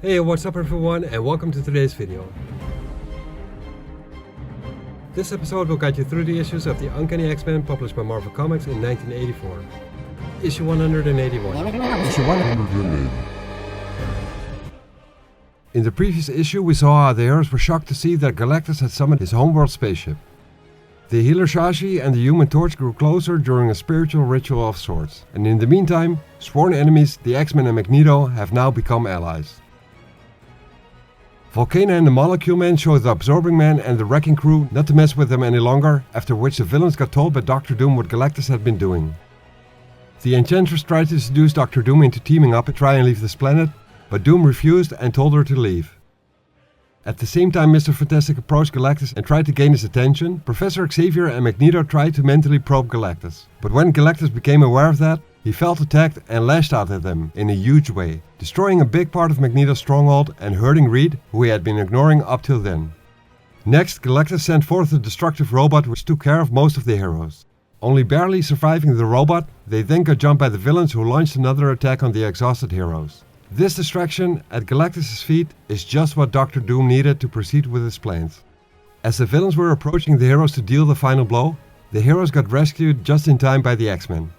Hey, what's up everyone, and welcome to today's video. This episode will guide you through the issues of the Uncanny X-Men published by Marvel Comics in 1984. Issue 181. Issue 181. In the previous issue we saw how the heroes were shocked to see that Galactus had summoned his homeworld spaceship. The healer Shashi and the Human Torch grew closer during a spiritual ritual of sorts, and in the meantime, sworn enemies, the X-Men and Magneto, have now become allies. Volcana and the Molecule Man showed the Absorbing Man and the Wrecking Crew not to mess with them any longer, after which the villains got told by Dr. Doom what Galactus had been doing. The Enchantress tried to seduce Dr. Doom into teaming up and try and leave this planet, but Doom refused and told her to leave. At the same time Mr. Fantastic approached Galactus and tried to gain his attention, Professor Xavier and Magneto tried to mentally probe Galactus. But when Galactus became aware of that, he felt attacked and lashed out at them in a huge way, destroying a big part of Magneto's stronghold and hurting Reed, who he had been ignoring up till then. Next, Galactus sent forth a destructive robot which took care of most of the heroes. Only barely surviving the robot, they then got jumped by the villains who launched another attack on the exhausted heroes. This distraction at Galactus' feet is just what Dr. Doom needed to proceed with his plans. As the villains were approaching the heroes to deal the final blow, the heroes got rescued just in time by the X-Men.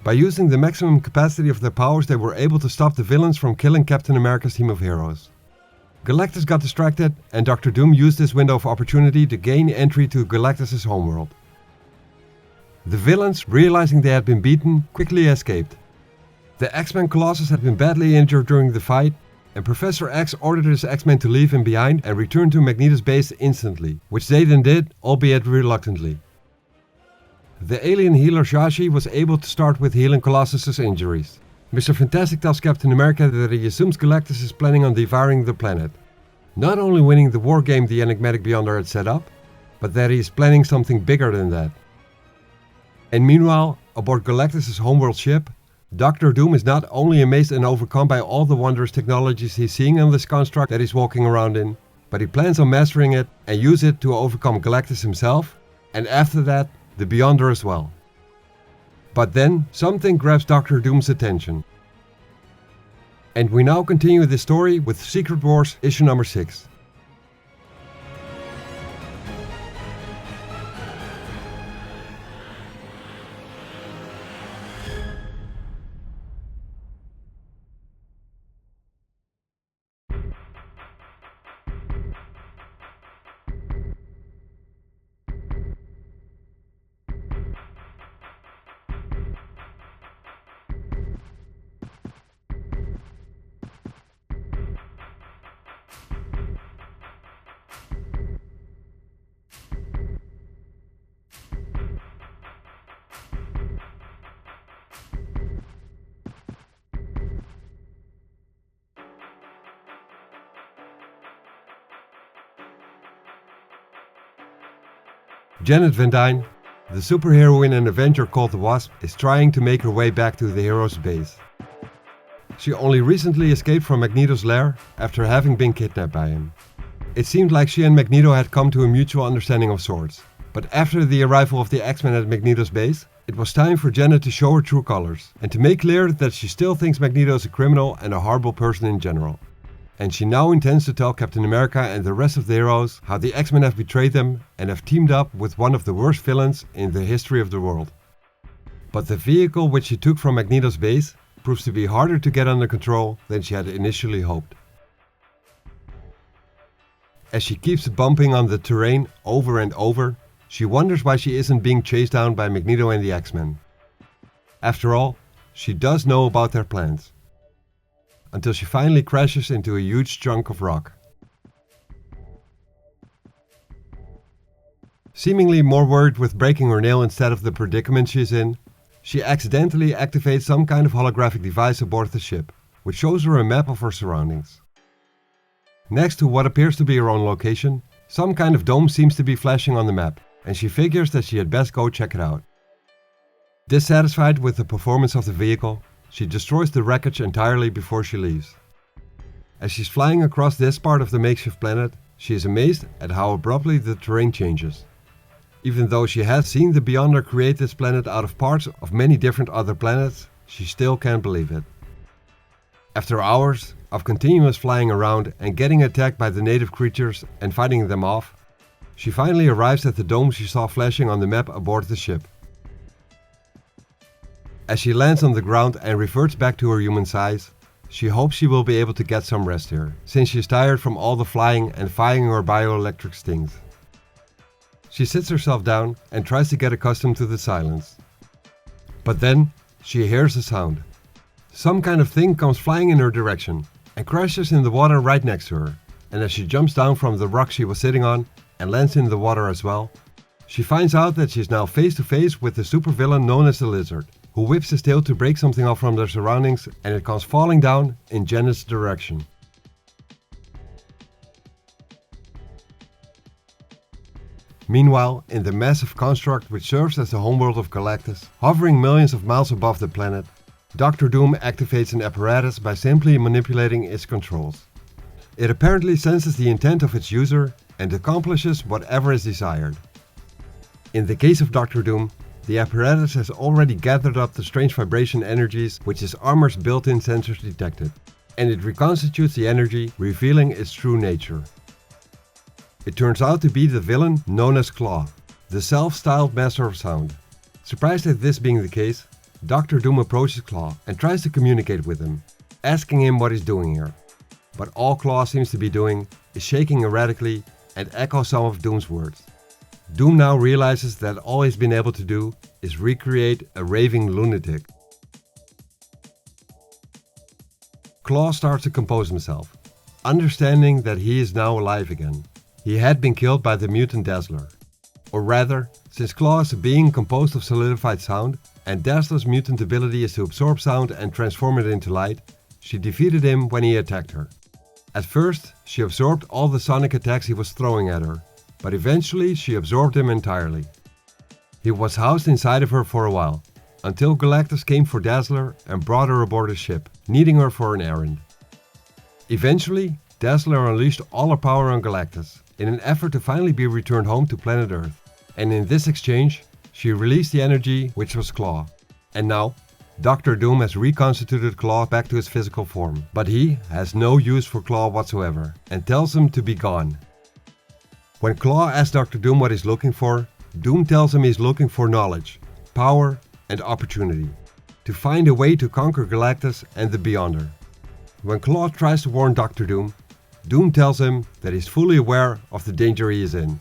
By using the maximum capacity of their powers, they were able to stop the villains from killing Captain America's team of heroes. Galactus got distracted, and Dr. Doom used this window of opportunity to gain entry to Galactus' homeworld. The villains, realizing they had been beaten, quickly escaped. The X-Men Colossus had been badly injured during the fight, and Professor X ordered his X-Men to leave him behind and return to Magneto's base instantly, which they then did, albeit reluctantly. The alien healer Shashi was able to start with healing Colossus' injuries. Mr. Fantastic tells Captain America that he assumes Galactus is planning on devouring the planet. Not only winning the war game the enigmatic Beyonder had set up, but that he is planning something bigger than that. And meanwhile, aboard Galactus' homeworld ship, Dr. Doom is not only amazed and overcome by all the wondrous technologies he's seeing in this construct that he's walking around in, but he plans on mastering it and use it to overcome Galactus himself, and after that, the Beyonder as well. But then, something grabs Dr. Doom's attention. And we now continue this story with Secret Wars issue number 6. Janet Van Dyne, the superheroine and Avenger called the Wasp, is trying to make her way back to the hero's base. She only recently escaped from Magneto's lair after having been kidnapped by him. It seemed like she and Magneto had come to a mutual understanding of sorts, but after the arrival of the X-Men at Magneto's base, it was time for Janet to show her true colors and to make clear that she still thinks Magneto is a criminal and a horrible person in general. And she now intends to tell Captain America and the rest of the heroes how the X-Men have betrayed them and have teamed up with one of the worst villains in the history of the world. But the vehicle which she took from Magneto's base proves to be harder to get under control than she had initially hoped. As she keeps bumping on the terrain over and over, she wonders why she isn't being chased down by Magneto and the X-Men. After all, she does know about their plans. Until she finally crashes into a huge chunk of rock. Seemingly more worried with breaking her nail instead of the predicament she's in, she accidentally activates some kind of holographic device aboard the ship, which shows her a map of her surroundings. Next to what appears to be her own location, some kind of dome seems to be flashing on the map, and she figures that she had best go check it out. Dissatisfied with the performance of the vehicle, she destroys the wreckage entirely before she leaves. As she's flying across this part of the makeshift planet, she is amazed at how abruptly the terrain changes. Even though she has seen the Beyonder create this planet out of parts of many different other planets, she still can't believe it. After hours of continuous flying around and getting attacked by the native creatures and fighting them off, she finally arrives at the dome she saw flashing on the map aboard the ship. As she lands on the ground and reverts back to her human size, she hopes she will be able to get some rest here, since she is tired from all the flying and firing her bioelectric stings. She sits herself down and tries to get accustomed to the silence. But then she hears a sound. Some kind of thing comes flying in her direction and crashes in the water right next to her, and as she jumps down from the rock she was sitting on and lands in the water as well, she finds out that she is now face to face with the supervillain known as the Lizard, who whips his tail to break something off from their surroundings, and it comes falling down in Janet's direction. Meanwhile, in the massive construct which serves as the homeworld of Galactus, hovering millions of miles above the planet, Dr. Doom activates an apparatus by simply manipulating its controls. It apparently senses the intent of its user and accomplishes whatever is desired. In the case of Dr. Doom, the apparatus has already gathered up the strange vibration energies which his armor's built-in sensors detected, and it reconstitutes the energy, revealing its true nature. It turns out to be the villain known as Claw, the self-styled master of sound. Surprised at this being the case, Dr. Doom approaches Claw and tries to communicate with him, asking him what he's doing here. But all Claw seems to be doing is shaking erratically and echo some of Doom's words. Doom now realizes that all he's been able to do is recreate a raving lunatic. Claw starts to compose himself, understanding that he is now alive again. He had been killed by the mutant Dazzler. Or rather, since Claw is a being composed of solidified sound, and Dazzler's mutant ability is to absorb sound and transform it into light, she defeated him when he attacked her. At first, she absorbed all the sonic attacks he was throwing at her, but eventually she absorbed him entirely. He was housed inside of her for a while, until Galactus came for Dazzler and brought her aboard his ship, needing her for an errand. Eventually, Dazzler unleashed all her power on Galactus, in an effort to finally be returned home to planet Earth, and in this exchange, she released the energy which was Claw. And now, Dr. Doom has reconstituted Claw back to his physical form, but he has no use for Claw whatsoever, and tells him to be gone. When Claw asks Dr. Doom what he's looking for, Doom tells him he's looking for knowledge, power, and opportunity, to find a way to conquer Galactus and the Beyonder. When Claw tries to warn Dr. Doom, Doom tells him that he's fully aware of the danger he is in.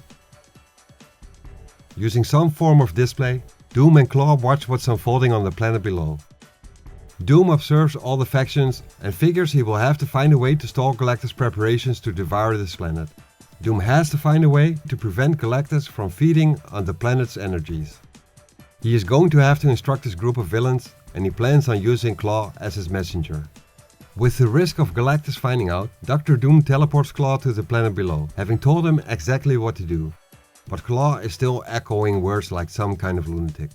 Using some form of display, Doom and Claw watch what's unfolding on the planet below. Doom observes all the factions and figures he will have to find a way to stall Galactus' preparations to devour this planet. Doom has to find a way to prevent Galactus from feeding on the planet's energies. He is going to have to instruct his group of villains, and he plans on using Claw as his messenger. With the risk of Galactus finding out, Dr. Doom teleports Claw to the planet below, having told him exactly what to do. But Claw is still echoing words like some kind of lunatic.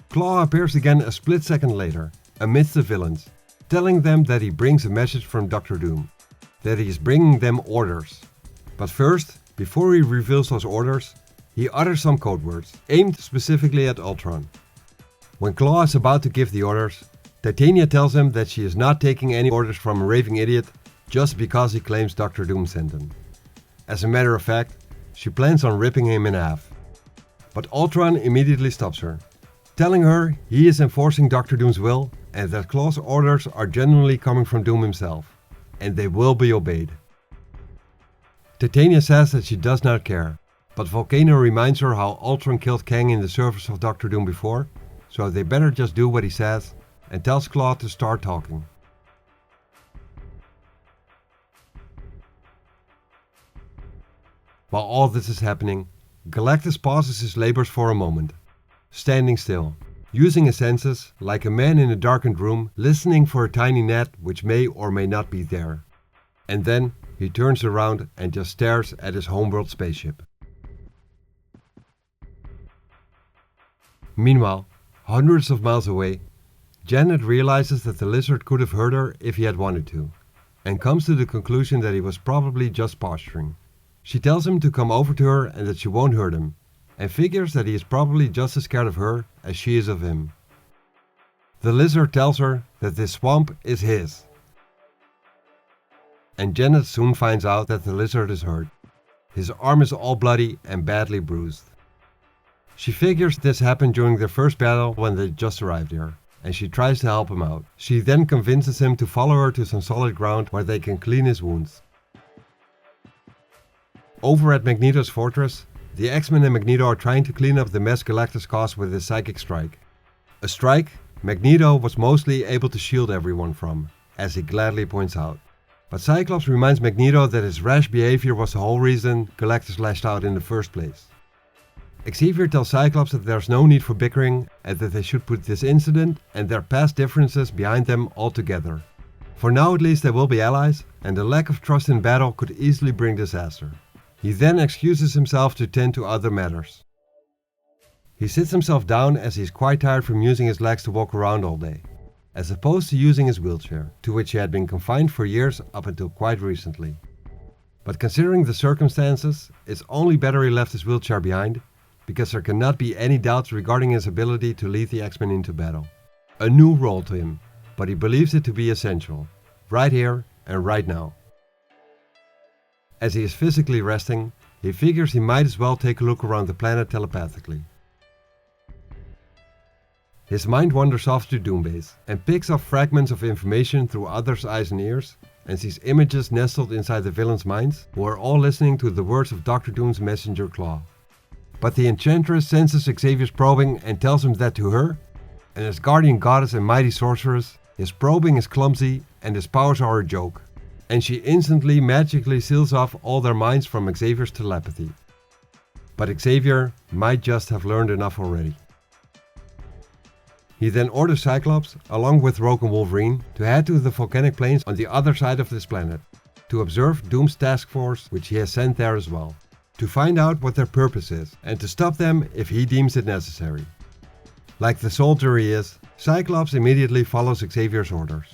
Claw appears again a split second later, amidst the villains, telling them that he brings a message from Dr. Doom, that he is bringing them orders. But first, before he reveals those orders, he utters some code words, aimed specifically at Ultron. When Claw is about to give the orders, Titania tells him that she is not taking any orders from a raving idiot just because he claims Dr. Doom sent him. As a matter of fact, she plans on ripping him in half. But Ultron immediately stops her, telling her he is enforcing Dr. Doom's will and that Claw's orders are genuinely coming from Doom himself, and they will be obeyed. Titania says that she does not care, but Volcano reminds her how Ultron killed Kang in the service of Dr. Doom before, so they better just do what he says, and tells Claw to start talking. While all this is happening, Galactus pauses his labors for a moment, standing still, using his senses like a man in a darkened room listening for a tiny gnat which may or may not be there. And then he turns around and just stares at his homeworld spaceship. Meanwhile, hundreds of miles away, Janet realizes that the Lizard could have hurt her if he had wanted to, and comes to the conclusion that he was probably just posturing. She tells him to come over to her and that she won't hurt him, and figures that he is probably just as scared of her as she is of him. The lizard tells her that this swamp is his. And Janet soon finds out that the lizard is hurt. His arm is all bloody and badly bruised. She figures this happened during their first battle when they just arrived here, and she tries to help him out. She then convinces him to follow her to some solid ground where they can clean his wounds. Over at Magneto's fortress, the X-Men and Magneto are trying to clean up the mess Galactus caused with his psychic strike. A strike Magneto was mostly able to shield everyone from, as he gladly points out. But Cyclops reminds Magneto that his rash behavior was the whole reason Galactus lashed out in the first place. Xavier tells Cyclops that there's no need for bickering and that they should put this incident and their past differences behind them altogether. For now at least they will be allies, and the lack of trust in battle could easily bring disaster. He then excuses himself to tend to other matters. He sits himself down as he is quite tired from using his legs to walk around all day, as opposed to using his wheelchair, to which he had been confined for years up until quite recently. But considering the circumstances, it's only better he left his wheelchair behind, because there cannot be any doubts regarding his ability to lead the X-Men into battle. A new role to him, but he believes it to be essential, right here and right now. As he is physically resting, he figures he might as well take a look around the planet telepathically. His mind wanders off to Doombase and picks up fragments of information through others' eyes and ears and sees images nestled inside the villains' minds who are all listening to the words of Dr. Doom's messenger Claw. But the Enchantress senses Xavier's probing and tells him that to her, and as guardian goddess and mighty sorceress, his probing is clumsy and his powers are a joke, and she instantly magically seals off all their minds from Xavier's telepathy. But Xavier might just have learned enough already. He then orders Cyclops, along with Rogue and Wolverine, to head to the volcanic plains on the other side of this planet, to observe Doom's task force, which he has sent there as well, to find out what their purpose is, and to stop them if he deems it necessary. Like the soldier he is, Cyclops immediately follows Xavier's orders.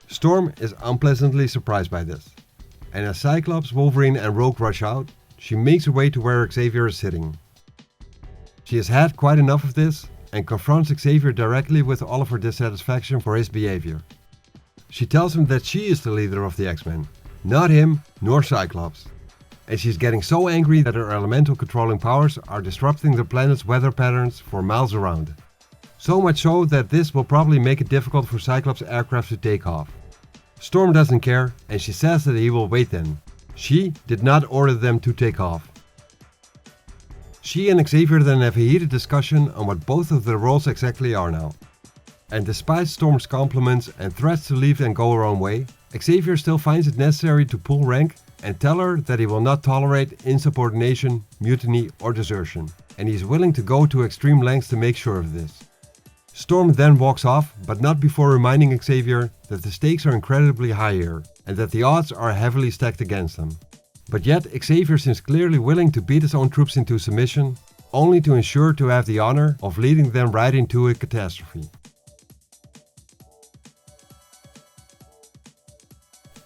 Storm is unpleasantly surprised by this, and as Cyclops, Wolverine and Rogue rush out, she makes her way to where Xavier is sitting. She has had quite enough of this, and confronts Xavier directly with all of her dissatisfaction for his behavior. She tells him that she is the leader of the X-Men, not him nor Cyclops. And she's getting so angry that her elemental controlling powers are disrupting the planet's weather patterns for miles around. So much so that this will probably make it difficult for Cyclops' aircraft to take off. Storm doesn't care, and she says that he will wait then. She did not order them to take off. She and Xavier then have a heated discussion on what both of their roles exactly are now. And despite Storm's compliments and threats to leave and go her own way, Xavier still finds it necessary to pull rank and tell her that he will not tolerate insubordination, mutiny or desertion, and he is willing to go to extreme lengths to make sure of this. Storm then walks off, but not before reminding Xavier that the stakes are incredibly high here, and that the odds are heavily stacked against them. But yet Xavier seems clearly willing to beat his own troops into submission, only to ensure to have the honor of leading them right into a catastrophe.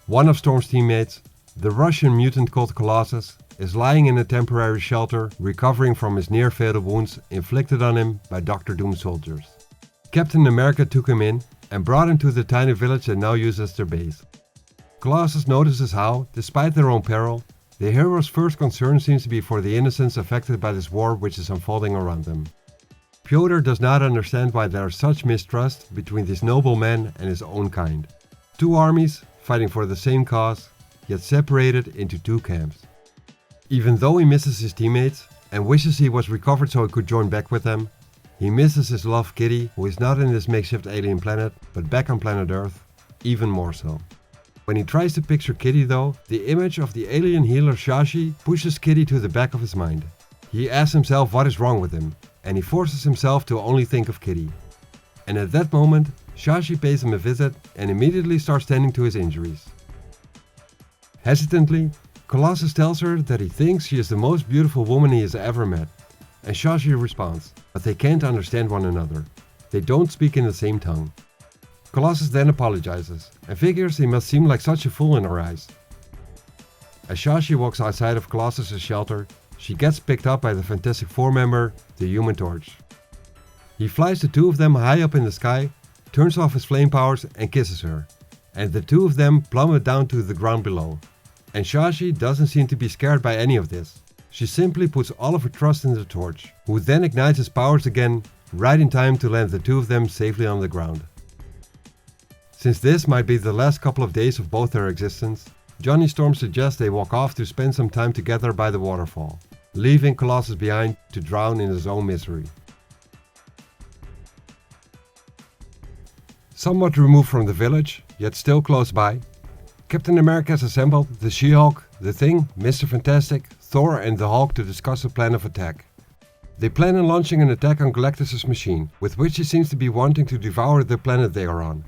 One of Storm's teammates, the Russian mutant called Colossus, is lying in a temporary shelter recovering from his near-fatal wounds inflicted on him by Dr. Doom's soldiers. Captain America took him in and brought him to the tiny village they now use as their base. Colossus notices how, despite their own peril, the hero's first concern seems to be for the innocents affected by this war which is unfolding around them. Pyotr does not understand why there is such mistrust between this noble man and his own kind. Two armies fighting for the same cause, yet separated into two camps. Even though he misses his teammates and wishes he was recovered so he could join back with them, he misses his love Kitty, who is not in this makeshift alien planet, but back on planet Earth, even more so. When he tries to picture Kitty though, the image of the alien healer Shashi pushes Kitty to the back of his mind. He asks himself what is wrong with him, and he forces himself to only think of Kitty. And at that moment, Shashi pays him a visit and immediately starts tending to his injuries. Hesitantly, Colossus tells her that he thinks she is the most beautiful woman he has ever met, and Shashi responds, but they can't understand one another. They don't speak in the same tongue. Colossus then apologizes, and figures he must seem like such a fool in her eyes. As Shashi walks outside of Colossus' shelter, she gets picked up by the Fantastic Four member, the Human Torch. He flies the two of them high up in the sky, turns off his flame powers and kisses her, and the two of them plummet down to the ground below. And Shashi doesn't seem to be scared by any of this. She simply puts all of her trust in the torch, who then ignites his powers again, right in time to land the two of them safely on the ground. Since this might be the last couple of days of both their existence, Johnny Storm suggests they walk off to spend some time together by the waterfall, leaving Colossus behind to drown in his own misery. Somewhat removed from the village, yet still close by, Captain America has assembled the She-Hulk, the Thing, Mr. Fantastic, Thor and the Hulk to discuss a plan of attack. They plan on launching an attack on Galactus' machine, with which he seems to be wanting to devour the planet they are on.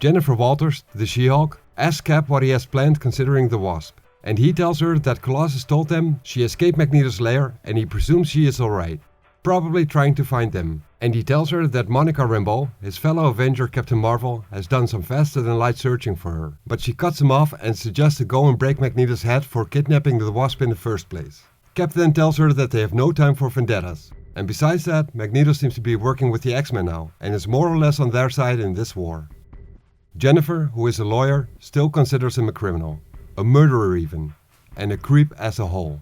Jennifer Walters, the She-Hulk, asks Cap what he has planned considering the Wasp, and he tells her that Colossus told them she escaped Magneto's lair and he presumes she is alright, probably trying to find them. And he tells her that Monica Rambeau, his fellow Avenger Captain Marvel, has done some faster-than-light searching for her, but she cuts him off and suggests to go and break Magneto's head for kidnapping the Wasp in the first place. Cap then tells her that they have no time for vendettas, and besides that, Magneto seems to be working with the X-Men now, and is more or less on their side in this war. Jennifer, who is a lawyer, still considers him a criminal, a murderer even, and a creep as a whole.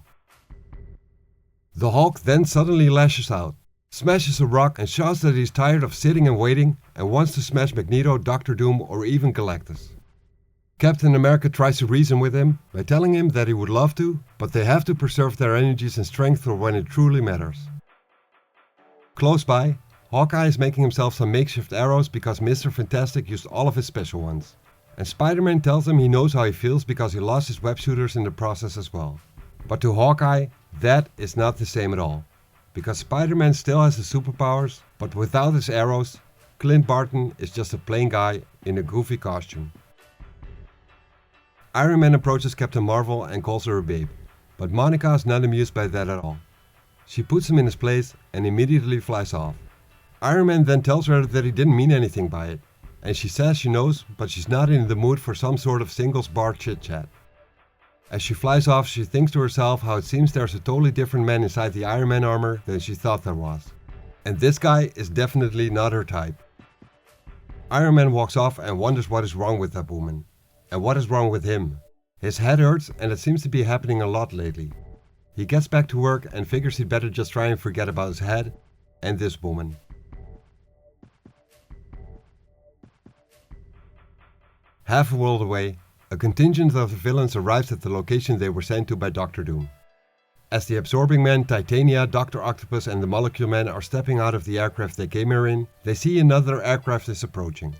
The Hulk then suddenly lashes out, smashes a rock and shouts that he's tired of sitting and waiting and wants to smash Magneto, Doctor Doom or even Galactus. Captain America tries to reason with him by telling him that he would love to, but they have to preserve their energies and strength for when it truly matters. Close by, Hawkeye is making himself some makeshift arrows because Mr. Fantastic used all of his special ones. And Spider-Man tells him he knows how he feels because he lost his web shooters in the process as well. But to Hawkeye, that is not the same at all. Because Spider-Man still has his superpowers, but without his arrows, Clint Barton is just a plain guy in a goofy costume. Iron Man approaches Captain Marvel and calls her a babe, but Monica is not amused by that at all. She puts him in his place and immediately flies off. Iron Man then tells her that he didn't mean anything by it, and she says she knows, but she's not in the mood for some sort of singles bar chit-chat. As she flies off, she thinks to herself how it seems there's a totally different man inside the Iron Man armor than she thought there was. And this guy is definitely not her type. Iron Man walks off and wonders what is wrong with that woman. And what is wrong with him. His head hurts and it seems to be happening a lot lately. He gets back to work and figures he'd better just try and forget about his head and this woman. Half a world away, a contingent of the villains arrives at the location they were sent to by Doctor Doom. As the Absorbing Man, Titania, Dr. Octopus and the Molecule Man are stepping out of the aircraft they came here in, they see another aircraft is approaching.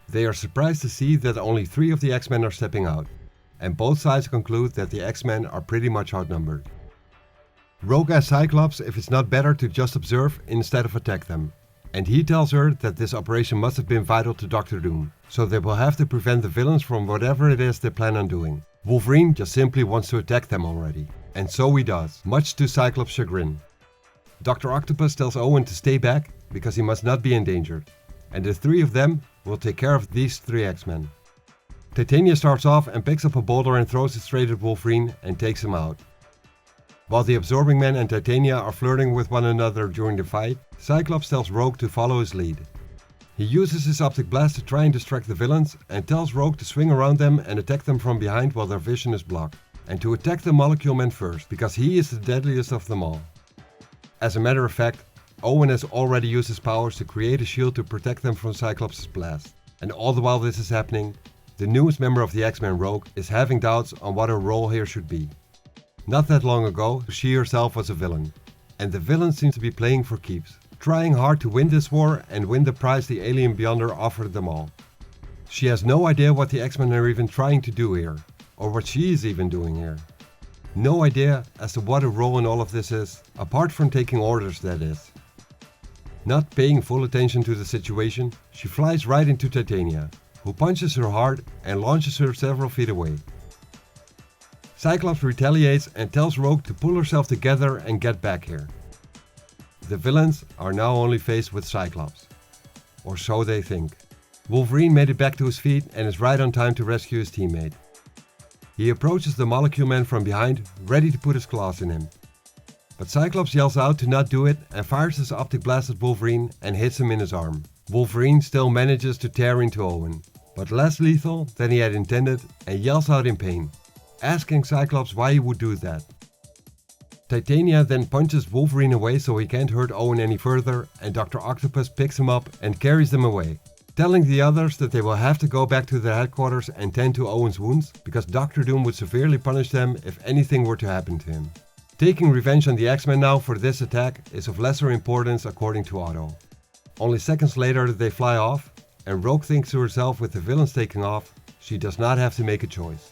They are surprised to see that only 3 of the X-Men are stepping out, and both sides conclude that the X-Men are pretty much outnumbered. Rogue asks Cyclops if it's not better to just observe instead of attack them, and he tells her that this operation must have been vital to Doctor Doom, so they will have to prevent the villains from whatever it is they plan on doing. Wolverine just simply wants to attack them already, and so he does, much to Cyclops' chagrin. Dr. Octopus tells Owen to stay back because he must not be endangered, and the 3 of them will take care of these 3 X-Men. Titania starts off and picks up a boulder and throws it straight at Wolverine and takes him out. While the Absorbing Man and Titania are flirting with one another during the fight, Cyclops tells Rogue to follow his lead. He uses his optic blast to try and distract the villains and tells Rogue to swing around them and attack them from behind while their vision is blocked, and to attack the Molecule Man first because he is the deadliest of them all. As a matter of fact, Owen has already used his powers to create a shield to protect them from Cyclops' blast, and all the while this is happening, the newest member of the X-Men, Rogue, is having doubts on what her role here should be. Not that long ago, she herself was a villain, and the villain seems to be playing for keeps, trying hard to win this war and win the prize the alien Beyonder offered them all. She has no idea what the X-Men are even trying to do here, or what she is even doing here. No idea as to what her role in all of this is, apart from taking orders, that is. Not paying full attention to the situation, she flies right into Titania, who punches her hard and launches her several feet away. Cyclops retaliates and tells Rogue to pull herself together and get back here. The villains are now only faced with Cyclops. Or so they think. Wolverine made it back to his feet and is right on time to rescue his teammate. He approaches the Molecule Man from behind, ready to put his claws in him. But Cyclops yells out to not do it and fires his optic blast at Wolverine and hits him in his arm. Wolverine still manages to tear into Owen, but less lethal than he had intended, and yells out in pain, asking Cyclops why he would do that. Titania then punches Wolverine away so he can't hurt Owen any further, and Dr. Octopus picks him up and carries them away, telling the others that they will have to go back to their headquarters and tend to Owen's wounds because Doctor Doom would severely punish them if anything were to happen to him. Taking revenge on the X-Men now for this attack is of lesser importance according to Otto. Only seconds later they fly off, and Rogue thinks to herself with the villains taking off, she does not have to make a choice.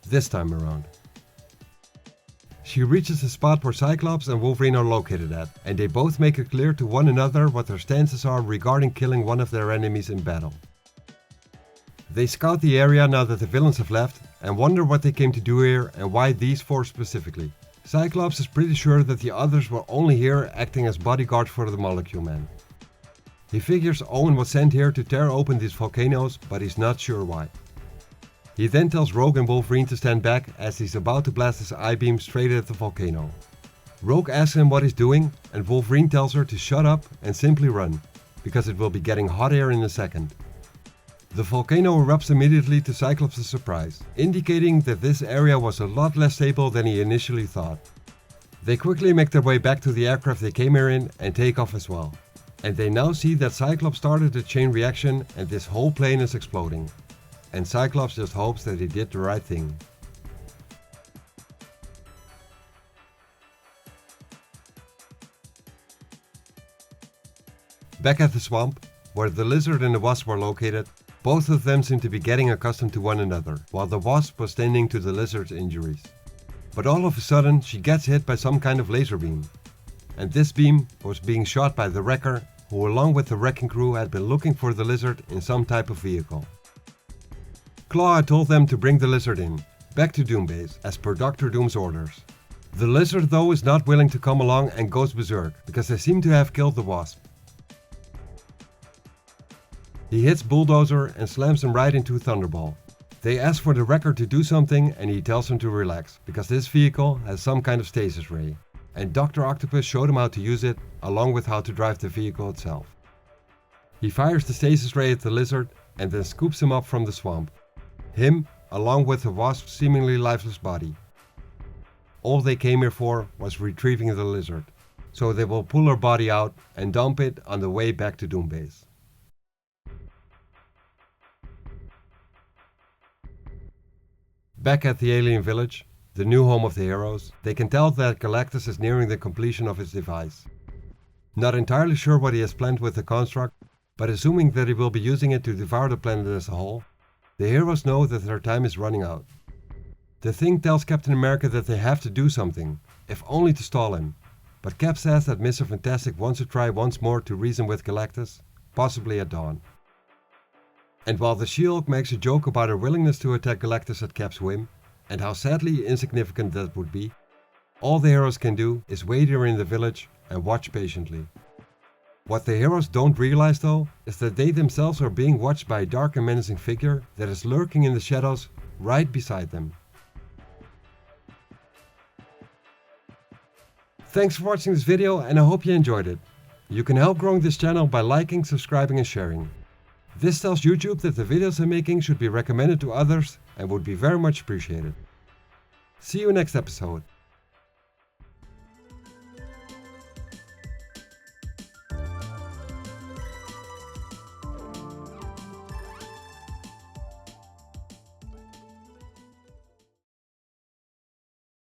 This time around. She reaches the spot where Cyclops and Wolverine are located at, and they both make it clear to one another what their stances are regarding killing one of their enemies in battle. They scout the area now that the villains have left, and wonder what they came to do here and why these four specifically. Cyclops is pretty sure that the others were only here acting as bodyguards for the Molecule Man. He figures Owen was sent here to tear open these volcanoes, but he's not sure why. He then tells Rogue and Wolverine to stand back as he's about to blast his I-beam straight at the volcano. Rogue asks him what he's doing, and Wolverine tells her to shut up and simply run, because it will be getting hot here in a second. The volcano erupts immediately to Cyclops' surprise, indicating that this area was a lot less stable than he initially thought. They quickly make their way back to the aircraft they came here in and take off as well. And they now see that Cyclops started a chain reaction and this whole plane is exploding. And Cyclops just hopes that he did the right thing. Back at the swamp, where the Lizard and the Wasp were located, both of them seem to be getting accustomed to one another, while the Wasp was tending to the Lizard's injuries. But all of a sudden she gets hit by some kind of laser beam. And this beam was being shot by the Wrecker, who along with the wrecking crew had been looking for the Lizard in some type of vehicle. Claw had told them to bring the Lizard in, back to Doombase, as per Dr. Doom's orders. The Lizard though is not willing to come along and goes berserk, because they seem to have killed the Wasp. He hits Bulldozer and slams him right into Thunderball. They ask for the Wrecker to do something and he tells them to relax, because this vehicle has some kind of stasis ray. And Dr. Octopus showed him how to use it, along with how to drive the vehicle itself. He fires the stasis ray at the Lizard and then scoops him up from the swamp. Him, along with the Wasp's seemingly lifeless body. All they came here for was retrieving the Lizard, so they will pull her body out and dump it on the way back to Doombase. Back at the alien village, the new home of the heroes, they can tell that Galactus is nearing the completion of his device. Not entirely sure what he has planned with the construct, but assuming that he will be using it to devour the planet as a whole, the heroes know that their time is running out. The Thing tells Captain America that they have to do something, if only to stall him, but Cap says that Mr. Fantastic wants to try once more to reason with Galactus, possibly at dawn. And while the She-Hulk makes a joke about her willingness to attack Galactus at Cap's whim, and how sadly insignificant that would be, all the heroes can do is wait here in the village and watch patiently. What the heroes don't realize though, is that they themselves are being watched by a dark and menacing figure that is lurking in the shadows right beside them. Thanks for watching this video and I hope you enjoyed it. You can help growing this channel by liking, subscribing and sharing. This tells YouTube that the videos I'm making should be recommended to others and would be very much appreciated. See you next episode.